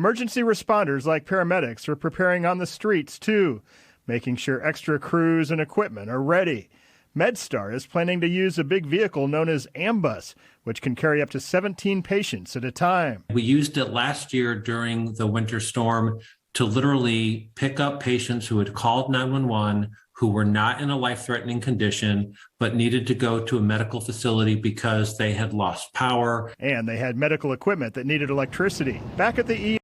Emergency responders like paramedics are preparing on the streets too, making sure extra crews and equipment are ready. MedStar is planning to use a big vehicle known as Ambus, which can carry up to 17 patients at a time. We used it last year during the winter storm to literally pick up patients who had called 911, who were not in a life-threatening condition, but needed to go to a medical facility because they had lost power. And they had medical equipment that needed electricity. Back at the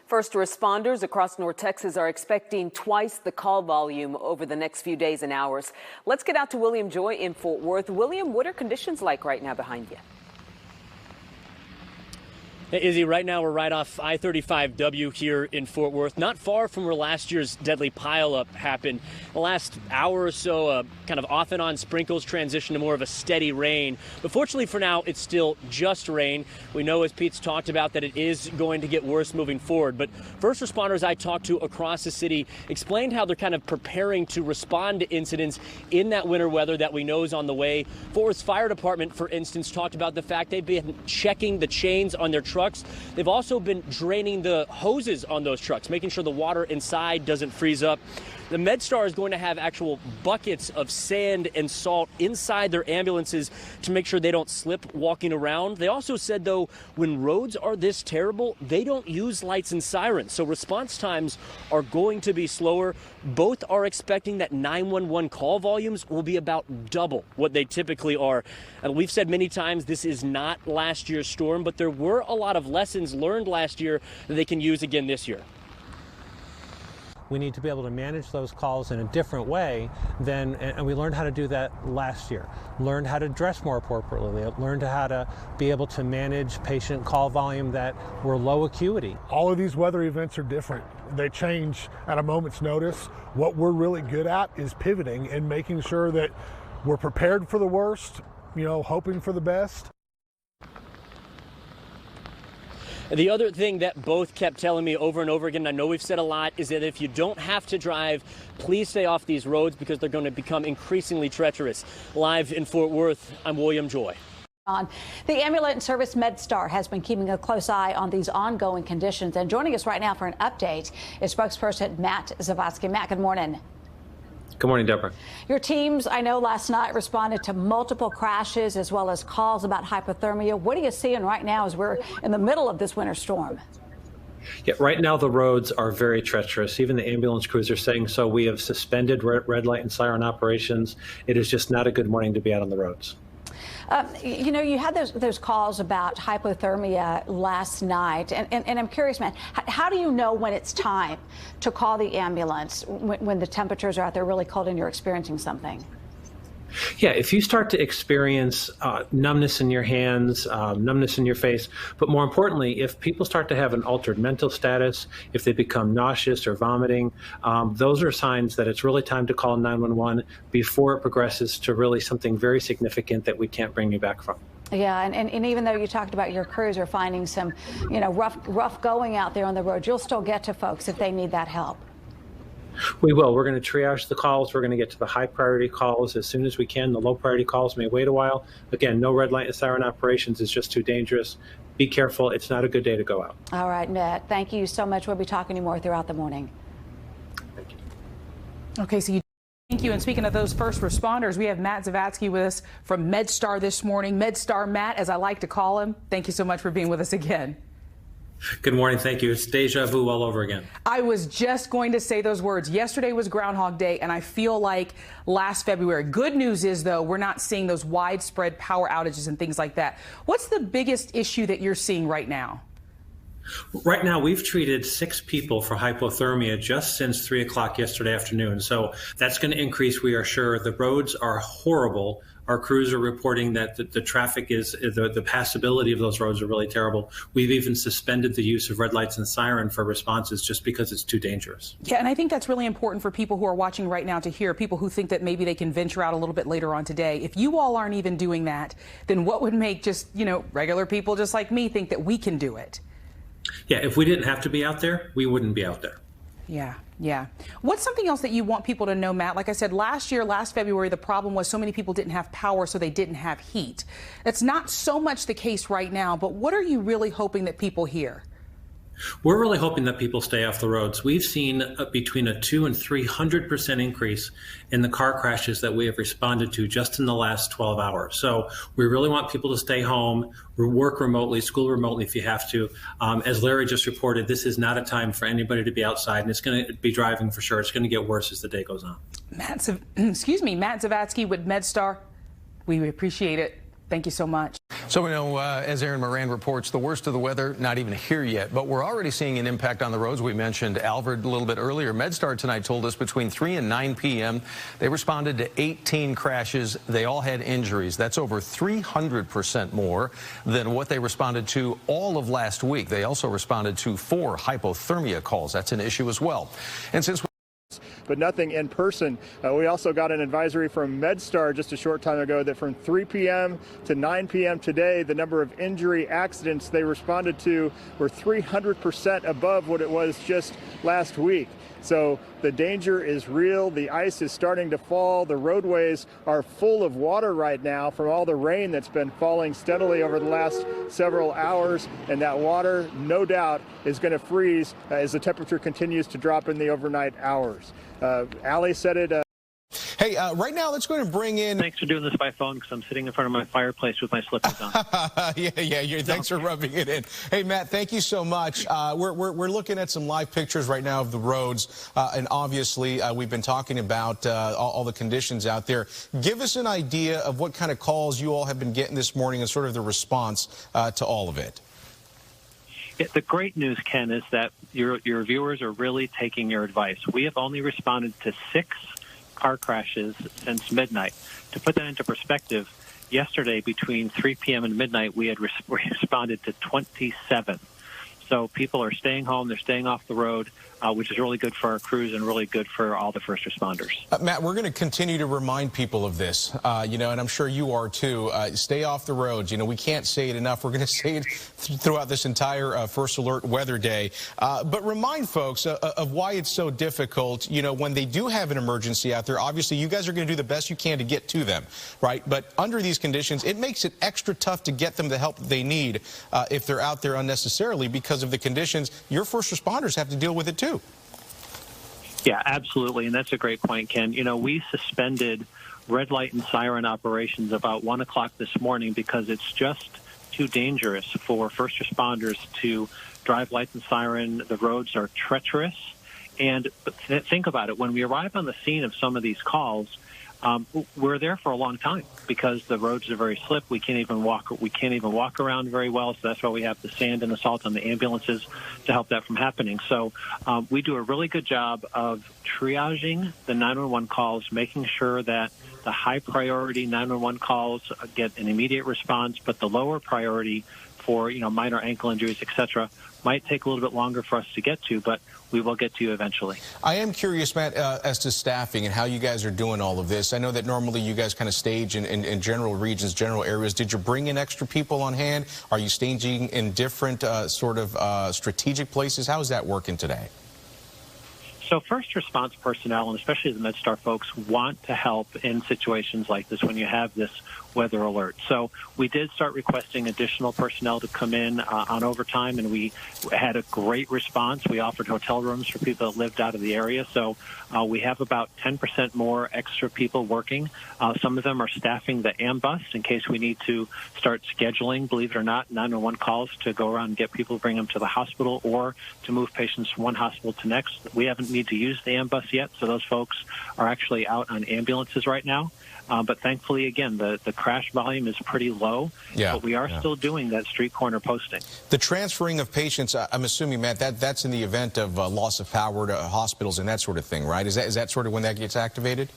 First responders across North Texas are expecting twice the call volume over the next few days and hours. Let's get out to William Joy in Fort Worth. William, what are conditions like right now behind you? Hey, Izzy, right now we're right off I-35W here in Fort Worth, not far from where last year's deadly pileup happened. The last hour or so, kind of off and on sprinkles transition to more of a steady rain. But fortunately for now, it's still just rain. We know, as Pete's talked about, that it is going to get worse moving forward. But first responders I talked to across the city explained how they're kind of preparing to respond to incidents in that winter weather that we know is on the way. Fort Worth's fire department, for instance, talked about the fact they've been checking the chains on their trucks. They've also been draining the hoses on those trucks, making sure the water inside doesn't freeze up. The MedStar is going to have actual buckets of sand and salt inside their ambulances to make sure they don't slip walking around. They also said, though, when roads are this terrible, they don't use lights and sirens, so response times are going to be slower. Both are expecting that 911 call volumes will be about double what they typically are. And we've said many times this is not last year's storm, but there were a lot of lessons learned last year that they can use again this year. We need to be able to manage those calls in a different way and we learned how to do that last year. Learned how to dress more appropriately, learned how to be able to manage patient call volume that were low acuity. All of these weather events are different. They change at a moment's notice. What we're really good at is pivoting and making sure that we're prepared for the worst, hoping for the best. The other thing that both kept telling me over and over again, I know we've said a lot, is that if you don't have to drive, please stay off these roads because they're going to become increasingly treacherous. Live in Fort Worth, I'm William Joy. The ambulance service MedStar has been keeping a close eye on these ongoing conditions. And joining us right now for an update is spokesperson Matt Zavatsky. Matt, good morning. Good morning, Deborah. Your teams, I know, last night responded to multiple crashes as well as calls about hypothermia. What are you seeing right now as we're in the middle of this winter storm? Yeah, right now the roads are very treacherous. Even the ambulance crews are saying so. We have suspended red light and siren operations. It is just not a good morning to be out on the roads. You had those calls about hypothermia last night, and I'm curious, man, how do you know when it's time to call the ambulance when the temperatures are out there really cold and you're experiencing something? Yeah, if you start to experience numbness in your hands, numbness in your face, but more importantly, if people start to have an altered mental status, if they become nauseous or vomiting, those are signs that it's really time to call 911 before it progresses to really something very significant that we can't bring you back from. Yeah, and even though you talked about your crews are finding some, rough going out there on the road, you'll still get to folks if they need that help. We will. We're going to triage the calls. We're going to get to the high priority calls as soon as we can. The low priority calls may wait a while. Again, no red light and siren operations is just too dangerous. Be careful. It's not a good day to go out. All right, Matt. Thank you so much. We'll be talking to you more throughout the morning. Thank you. Okay, so thank you. And speaking of those first responders, we have Matt Zavatsky with us from MedStar this morning. MedStar Matt, as I like to call him. Thank you so much for being with us again. Good morning. Thank you. It's deja vu all over again. I was just going to say those words. Yesterday was Groundhog Day, and I feel like last February. Good news is, though, we're not seeing those widespread power outages and things like that. What's the biggest issue that you're seeing right now? Right now, we've treated 6 people for hypothermia just since 3 o'clock yesterday afternoon. So that's going to increase, we are sure. The roads are horrible. Our crews are reporting that the traffic is, the passability of those roads are really terrible. We've even suspended the use of red lights and siren for responses just because it's too dangerous. Yeah, and I think that's really important for people who are watching right now to hear, people who think that maybe they can venture out a little bit later on today. If you all aren't even doing that, then what would make just, regular people just like me think that we can do it? Yeah, if we didn't have to be out there, we wouldn't be out there. Yeah. What's something else that you want people to know, Matt? Like I said, last February, the problem was so many people didn't have power, so they didn't have heat. That's not so much the case right now, but what are you really hoping that people hear? We're really hoping that people stay off the roads. We've seen between a 200% and 300% increase in the car crashes that we have responded to just in the last 12 hours. So we really want people to stay home, work remotely, school remotely if you have to. As Larry just reported, this is not a time for anybody to be outside, and it's going to be driving for sure. It's going to get worse as the day goes on. Matt Zavatsky with MedStar. We appreciate it. Thank you so much. So we know, as Aaron Moran reports, the worst of the weather not even here yet, but we're already seeing an impact on the roads. We mentioned Alfred a little bit earlier. MedStar tonight told us between 3 and 9 p.m. they responded to 18 crashes. They all had injuries. That's over 300% more than what they responded to all of last week. They also responded to 4 hypothermia calls. That's an issue as well. And since but nothing in person. We also got an advisory from MedStar just a short time ago that from 3 p.m. to 9 p.m. today, the number of injury accidents they responded to were 300% above what it was just last week. So the danger is real. The ice is starting to fall. The roadways are full of water right now from all the rain that's been falling steadily over the last several hours. And that water, no doubt, is going to freeze as the temperature continues to drop in the overnight hours. Allie said it. Hey, right now, let's go ahead and bring in... Thanks for doing this by phone because I'm sitting in front of my fireplace with my slippers on. Thanks for rubbing it in. Hey, Matt, thank you so much. We're looking at some live pictures right now of the roads, and obviously we've been talking about all the conditions out there. Give us an idea of what kind of calls you all have been getting this morning and sort of the response to all of it. Yeah, the great news, Ken, is that your viewers are really taking your advice. We have only responded to 6 car crashes since midnight. To put that into perspective, yesterday between 3 p.m. and midnight, we had responded to 27. So people are staying home, they're staying off the road, which is really good for our crews and really good for all the first responders. Matt, we're going to continue to remind people of this, and I'm sure you are too. Stay off the roads. We can't say it enough. We're going to say it throughout this entire First Alert weather day. But remind folks of why it's so difficult, when they do have an emergency out there. Obviously, you guys are going to do the best you can to get to them, right? But under these conditions, it makes it extra tough to get them the help they need if they're out there unnecessarily because of the conditions. Your first responders have to deal with it too. Yeah, absolutely. And that's a great point, Ken. We suspended red light and siren operations about 1 o'clock this morning because it's just too dangerous for first responders to drive lights and siren. The roads are treacherous. And think about it. When we arrive on the scene of some of these calls, we're there for a long time because the roads are very slip. We can't even walk around very well. So that's why we have the sand and the salt on the ambulances to help that from happening. So we do a really good job of triaging the 911 calls, making sure that the high priority 911 calls get an immediate response, but the lower priority for minor ankle injuries, etc., might take a little bit longer for us to get to, but we will get to you eventually. I am curious, Matt, as to staffing and how you guys are doing all of this. I know that normally you guys kind of stage in general regions, general areas. Did you bring in extra people on hand? Are you staging in different strategic places? How is that working today? So first response personnel, and especially the MedStar folks, want to help in situations like this when you have this weather alert. So we did start requesting additional personnel to come in on overtime, and we had a great response. We offered hotel rooms for people that lived out of the area. So we have about 10% more extra people working. Some of them are staffing the ambus in case we need to start scheduling, believe it or not, 911 calls to go around and get people, bring them to the hospital, or to move patients from one hospital to next. We haven't need to use the ambus yet, so those folks are actually out on ambulances right now. But thankfully, again, the crash volume is pretty low, but we are still doing that street corner posting. The transferring of patients, I'm assuming, Matt, that's in the event of loss of power to hospitals and that sort of thing, right? Is that sort of when that gets activated?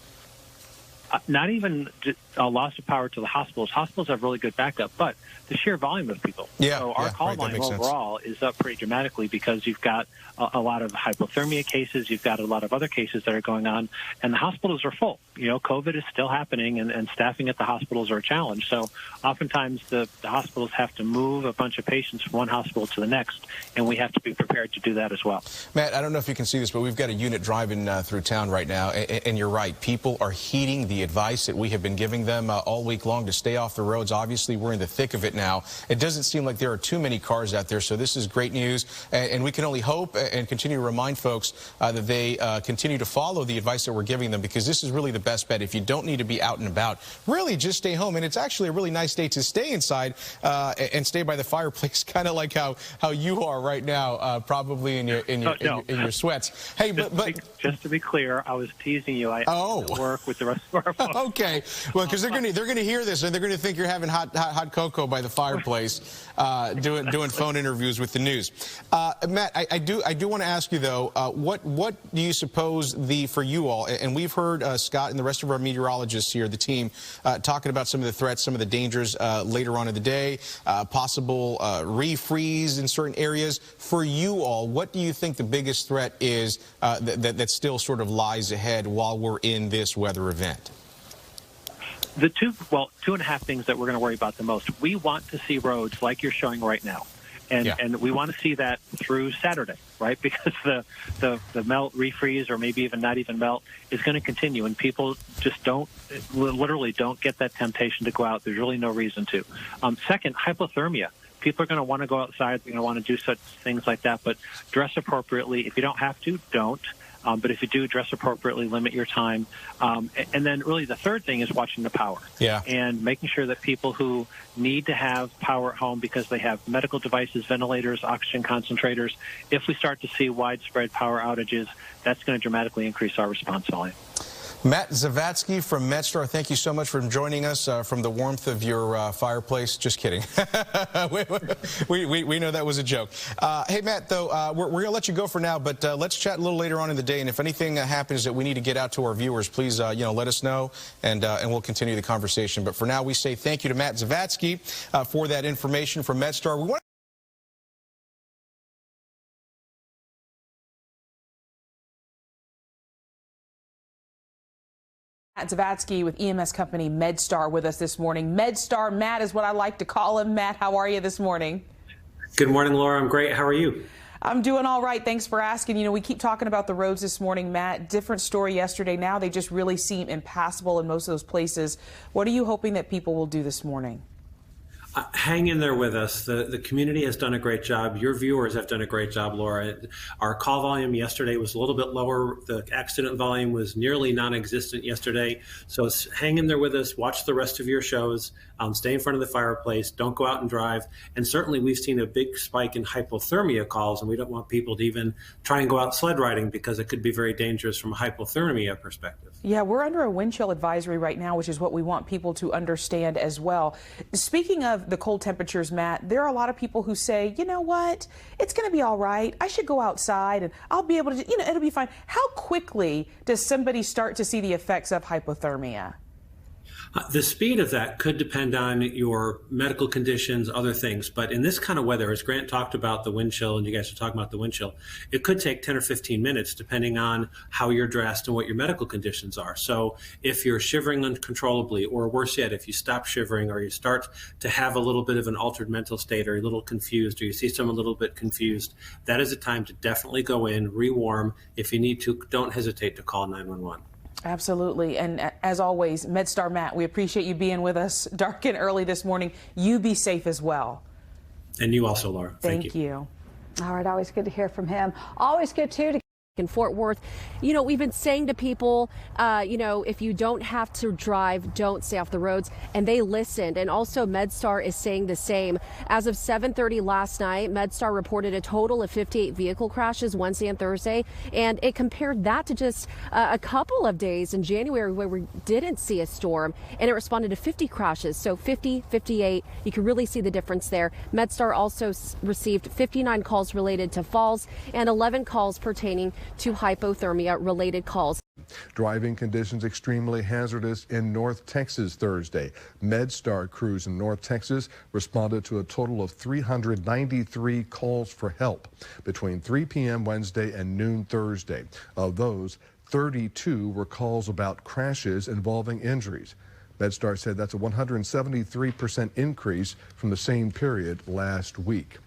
Not even a loss of power to the hospitals. Hospitals have really good backup, but the sheer volume of people. So our call volume overall is up pretty dramatically because you've got a lot of hypothermia cases, you've got a lot of other cases that are going on, and the hospitals are full. COVID is still happening, and staffing at the hospitals are a challenge. So oftentimes the hospitals have to move a bunch of patients from one hospital to the next, and we have to be prepared to do that as well. Matt, I don't know if you can see this, but we've got a unit driving through town right now, and you're right. People are heeding the advice that we have been giving warning them all week long to stay off the roads. Obviously, we're in the thick of it now. It doesn't seem like there are too many cars out there, so this is great news. And we can only hope and continue to remind folks that they continue to follow the advice that we're giving them, because this is really the best bet. If you don't need to be out and about, really just stay home. And it's actually a really nice day to stay inside and stay by the fireplace, kind of like how you are right now, probably in your sweats. Hey, but just to be clear, I was teasing you. I work with the rest of our folks. Okay, well, because they're going to hear this and they're going to think you're having hot cocoa by the fireplace, doing phone interviews with the news. Matt, I do want to ask you though, what do you suppose for you all? And we've heard Scott and the rest of our meteorologists here, the team, talking about some of the threats, some of the dangers later on in the day, possible refreeze in certain areas. For you all, what do you think the biggest threat is that still sort of lies ahead while we're in this weather event? The two and a half things that we're going to worry about the most. We want to see roads like you're showing right now. And we want to see that through Saturday, right? Because the melt, refreeze, or maybe even not even melt is going to continue. And people just literally don't get that temptation to go out. There's really no reason to. Second, hypothermia. People are going to want to go outside. They're going to want to do such things like that. But dress appropriately. If you don't have to, don't. But if you do, dress appropriately, limit your time. And then really the third thing is watching the power. And making sure that people who need to have power at home because they have medical devices, ventilators, oxygen concentrators, if we start to see widespread power outages, that's going to dramatically increase our response volume. Matt Zavatsky from MedStar, thank you so much for joining us from the warmth of your fireplace. Just kidding. we know that was a joke. Hey, Matt, though, we're going to let you go for now, but let's chat a little later on in the day. And if anything happens that we need to get out to our viewers, please, let us know, and we'll continue the conversation. But for now, we say thank you to Matt Zavatsky for that information from MedStar. We want Matt Zavatsky with EMS company MedStar with us this morning. MedStar Matt is what I like to call him. Matt, how are you this morning? Good morning, Laura. I'm great. How are you? I'm doing all right. Thanks for asking. You know, we keep talking about the roads this morning, Matt. Different story yesterday. Now they just really seem impassable in most of those places. What are you hoping that people will do this morning? Hang in there with us. The community has done a great job. Your viewers have done a great job, Laura. Our call volume yesterday was a little bit lower. The accident volume was nearly non-existent yesterday. So hang in there with us. Watch the rest of your shows. Stay in front of the fireplace. Don't go out and drive. And certainly we've seen a big spike in hypothermia calls, and we don't want people to even try and go out sled riding because it could be very dangerous from a hypothermia perspective. Yeah, we're under a wind chill advisory right now, which is what we want people to understand as well. Speaking of the cold temperatures, Matt, there are a lot of people who say, you know what, it's going to be all right. I should go outside and I'll be able to, it'll be fine. How quickly does somebody start to see the effects of hypothermia? The speed of that could depend on your medical conditions, other things. But in this kind of weather, as Grant talked about the wind chill, and you guys are talking about the wind chill, it could take 10 or 15 minutes depending on how you're dressed and what your medical conditions are. So if you're shivering uncontrollably, or worse yet, if you stop shivering or you start to have a little bit of an altered mental state, or you're a little confused, or you see someone a little bit confused, that is a time to definitely go in, rewarm. If you need to, don't hesitate to call 911. Absolutely. And as always, MedStar Matt, we appreciate you being with us dark and early this morning. You be safe as well. And you also, Laura. Thank you. All right. Always good to hear from him. Always good, too, to in Fort Worth. We've been saying to people, if you don't have to drive, don't stay off the roads. And they listened. And also MedStar is saying the same. As of 7:30 last night, MedStar reported a total of 58 vehicle crashes Wednesday and Thursday. And it compared that to just a couple of days in January where we didn't see a storm. And it responded to 50 crashes. So 50, 58, you can really see the difference there. MedStar also received 59 calls related to falls and 11 calls pertaining to hypothermia-related calls. Driving conditions extremely hazardous in North Texas Thursday. MedStar crews in North Texas responded to a total of 393 calls for help between 3 p.m. Wednesday and noon Thursday. Of those, 32 were calls about crashes involving injuries. MedStar said that's a 173% increase from the same period last week.